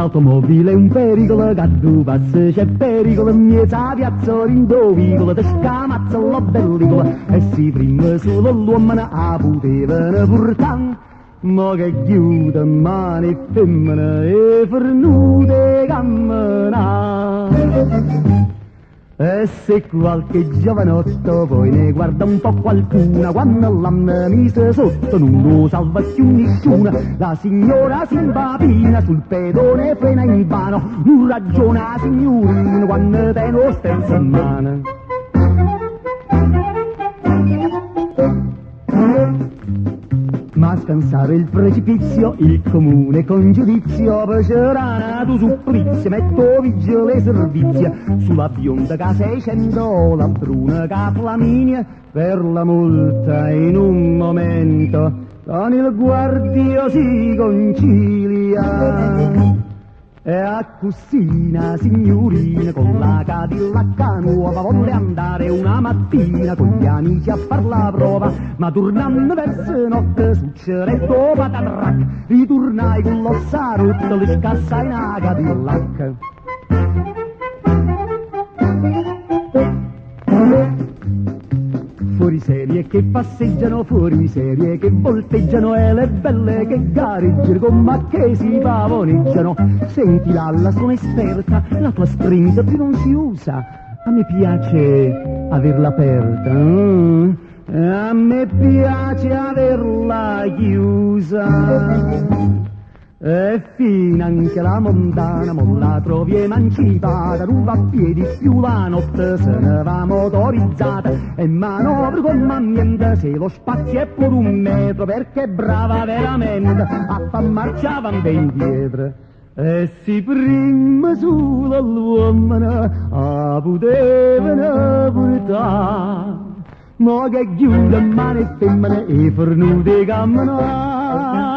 l'automobile è un pericolo, che tu passi c'è pericolo, in mezzo a piazza rindovicolo, te scamazza la pellicola, e si prima solo l'uomo a potevano portare, ma che chiude mani e femmine e fornute camminare. E se qualche giovanotto poi ne guarda un po' qualcuna, quando l'hanno mise sotto non lo salva più nessuna. La signora si impapina, sul pedone frena in vano, non ragiona la signorina quando te lo stenza in mano. Ma scansare il precipizio, il comune con giudizio, c'era nato supplizio, metto vigile e servizio, sulla bionda che 600, la bruna che Flaminia, per la multa in un momento, con il guardia si concilia. E a cucina, signorina, con la Cadillac nuova, volle andare una mattina con gli amici a far la prova, ma tornando verso notte succedetto patatrac, ritornai con l'ossarotto, le scassai una Cadillac. Fuori serie che passeggiano, fuori serie che volteggiano, e le belle che gareggiano, ma che si pavoneggiano. Senti Lalla, sono esperta, la tua sprint più non si usa, a me piace averla aperta, a me piace averla chiusa. E fino anche la montana, mo la trovi emancipata, non va a piedi più la notte, se ne va motorizzata, e manovra con ambiente, se lo spazio è pure 1 metro, perché è brava veramente, a fa marcia avanti e indietro. E si prima solo l'uomo a potevano portare, ma che chiude mani e femmine e fornute camminare.